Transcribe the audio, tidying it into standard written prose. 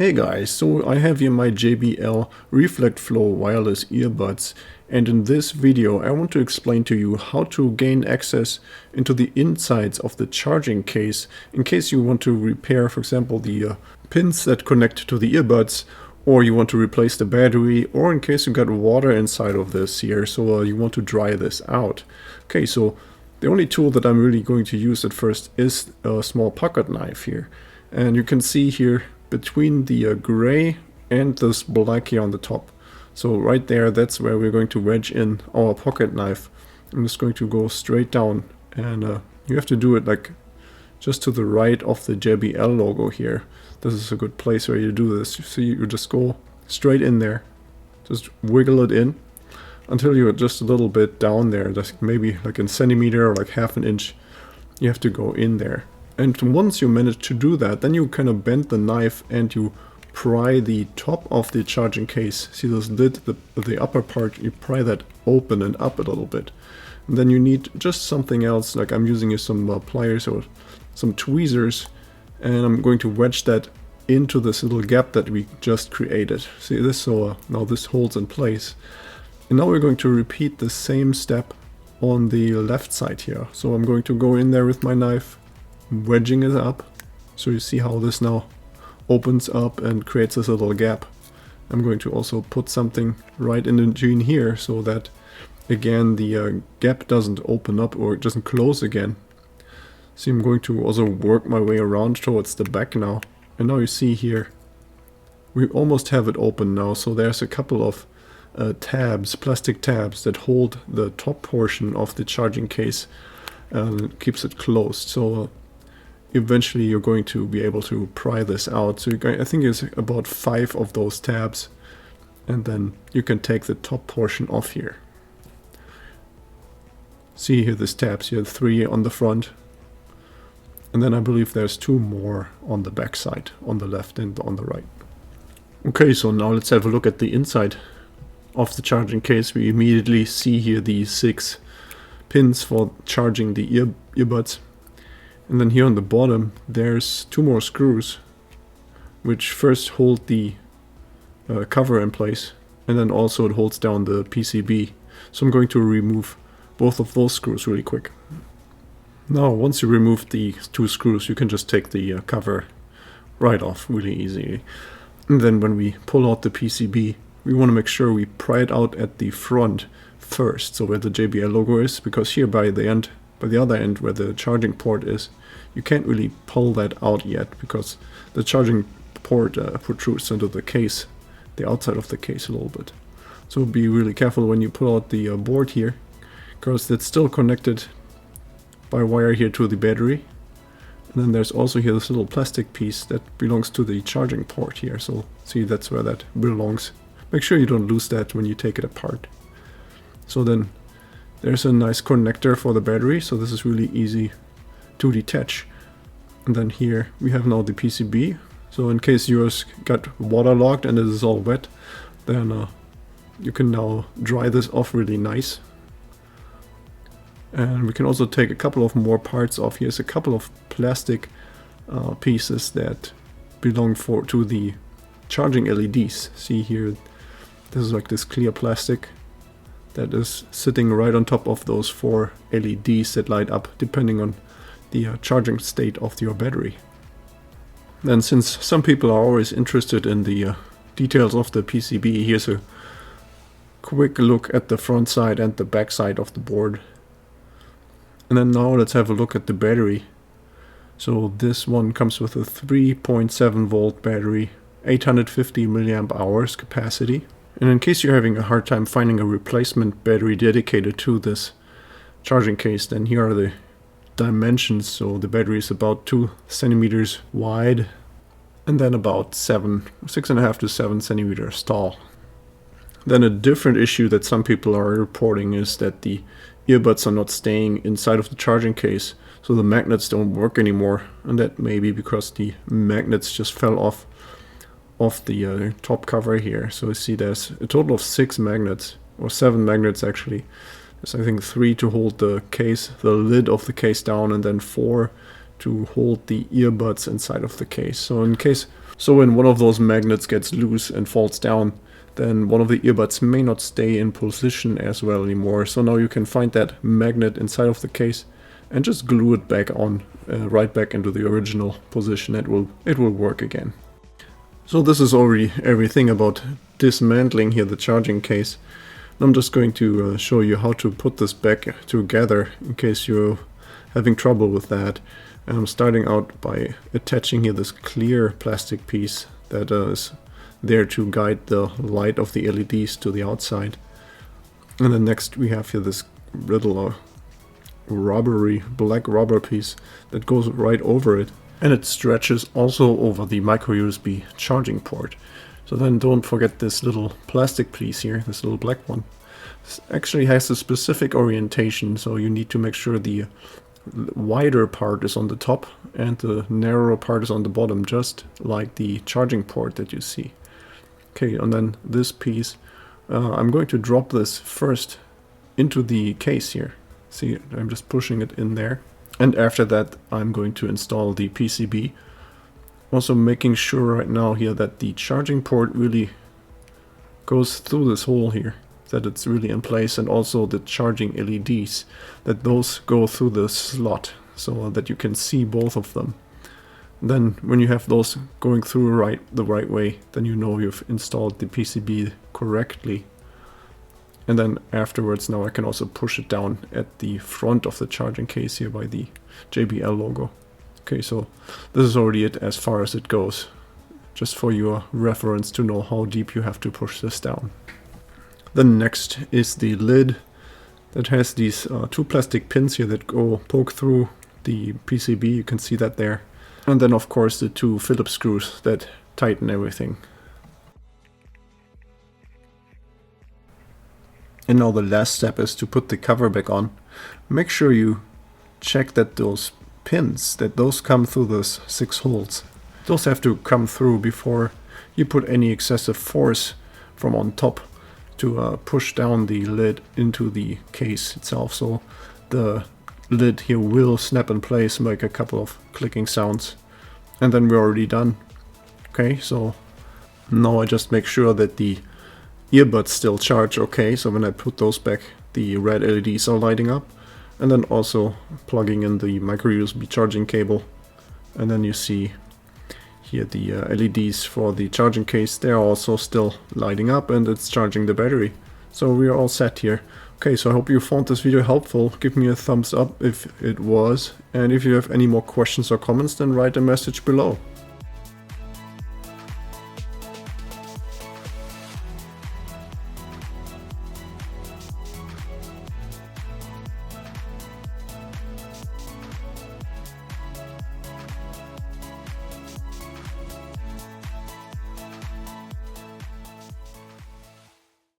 Hey guys, so I have here my JBL Reflect Flow wireless earbuds, and in this video I want to explain to you how to gain access into the insides of the charging case in case you want to repair, for example, the pins that connect to the earbuds, or you want to replace the battery, or in case you got water inside of this here, so you want to dry this out. Okay, so the only tool that I'm really going to use at first is a small pocket knife here, and you can see here between the gray and this black here on the top. So right there, that's where we're going to wedge in our pocket knife. I'm just going to go straight down, and you have to do it like just to the right of the JBL logo here. This is a good place where you do this. You see, you just go straight in there, just wiggle it in until you're just a little bit down there, just maybe like a centimeter or like half an inch. You have to go in there. And once you manage to do that, then you kind of bend the knife and you pry the top of the charging case. See this lid, the upper part, you pry that open and up a little bit. And then you need just something else, like I'm using here some pliers or some tweezers, and I'm going to wedge that into this little gap that we just created. See this? So now this holds in place. And now we're going to repeat the same step on the left side here. So I'm going to go in there with my knife, wedging it up. So you see how this now opens up and creates this little gap. I'm going to also put something right in between here so that again the gap doesn't open up or it doesn't close again. See, I'm going to also work my way around towards the back now, and now you see here we almost have it open now. So there's a couple of tabs, plastic tabs that hold the top portion of the charging case and keeps it closed. So eventually you're going to be able to pry this out. So I think it's about 5 of those tabs, and then you can take the top portion off here. See here, this tabs here, 3 on the front, and then I believe there's 2 more on the back side, on the left and on the right. Okay, so now let's have a look at the inside of the charging case. We immediately see here the 6 pins for charging the earbuds. And then here on the bottom, there's 2 more screws, which first hold the cover in place, and then also it holds down the PCB. So I'm going to remove both of those screws really quick. Now, once you remove the 2 screws, you can just take the cover right off really easily. And then when we pull out the PCB, we want to make sure we pry it out at the front first, so where the JBL logo is, because here by the other end where the charging port is, you can't really pull that out yet because the charging port protrudes into the case, the outside of the case a little bit. So be really careful when you pull out the board here, because it's still connected by wire here to the battery. And then there's also here this little plastic piece that belongs to the charging port here. So see, that's where that belongs. Make sure you don't lose that when you take it apart. So then there's a nice connector for the battery, so this is really easy to detach. And then here we have now the PCB. So in case yours got waterlogged and it is all wet, then you can now dry this off really nice. And we can also take a couple of more parts off. Here's a couple of plastic pieces that belong to the charging LEDs. See here, this is like this clear plastic that is sitting right on top of those 4 LEDs that light up depending on the charging state of your battery. Then, since some people are always interested in the details of the PCB, here's a quick look at the front side and the back side of the board. And then now let's have a look at the battery. So this one comes with a 3.7 volt battery, 850 milliamp hours capacity. And in case you're having a hard time finding a replacement battery dedicated to this charging case, then here are the dimensions. So the battery is about 2 centimeters wide and then about 6.5 to 7 centimeters tall. Then a different issue that some people are reporting is that the earbuds are not staying inside of the charging case, so the magnets don't work anymore, and that may be because the magnets just fell off the top cover here. So you see there's a total of 6 magnets, or 7 magnets actually. There's I think 3 to hold the case, the lid of the case down, and then 4 to hold the earbuds inside of the case. So in case So when one of those magnets gets loose and falls down, then one of the earbuds may not stay in position as well anymore. So now you can find that magnet inside of the case and just glue it back on, right back into the original position. It will work again. So this is already everything about dismantling here the charging case. I'm just going to show you how to put this back together in case you're having trouble with that. And I'm starting out by attaching here this clear plastic piece that is there to guide the light of the LEDs to the outside. And then next we have here this little rubbery black rubber piece that goes right over it, and it stretches also over the micro USB charging port. So then don't forget this little plastic piece here, this little black one. This actually has a specific orientation, so you need to make sure the wider part is on the top and the narrower part is on the bottom, just like the charging port that you see. Okay, and then this piece, I'm going to drop this first into the case here. See, I'm just pushing it in there. And after that, I'm going to install the PCB. Also making sure right now here that the charging port really goes through this hole here, that it's really in place, and also the charging LEDs, that those go through the slot so that you can see both of them. Then when you have those going through the right way, then you know you've installed the PCB correctly. And then afterwards, now I can also push it down at the front of the charging case here by the JBL logo. Okay, so this is already it as far as it goes, just for your reference to know how deep you have to push this down. Then next is the lid that has these two plastic pins here that go poke through the PCB. You can see that there. And then of course the two Phillips screws that tighten everything. And now the last step is to put the cover back on. Make sure you check that those pins, that those come through those 6 holes. Those have to come through before you put any excessive force from on top to push down the lid into the case itself. So the lid here will snap in place, make a couple of clicking sounds, and then we're already done. Okay, so now I just make sure that the earbuds still charge okay. So when I put those back, the red LEDs are lighting up, and then also plugging in the micro USB charging cable, and then you see here the LEDs for the charging case, they're also still lighting up and it's charging the battery. So we are all set here. Okay, so I hope you found this video helpful. Give me a thumbs up if it was, and if you have any more questions or comments, then write a message below.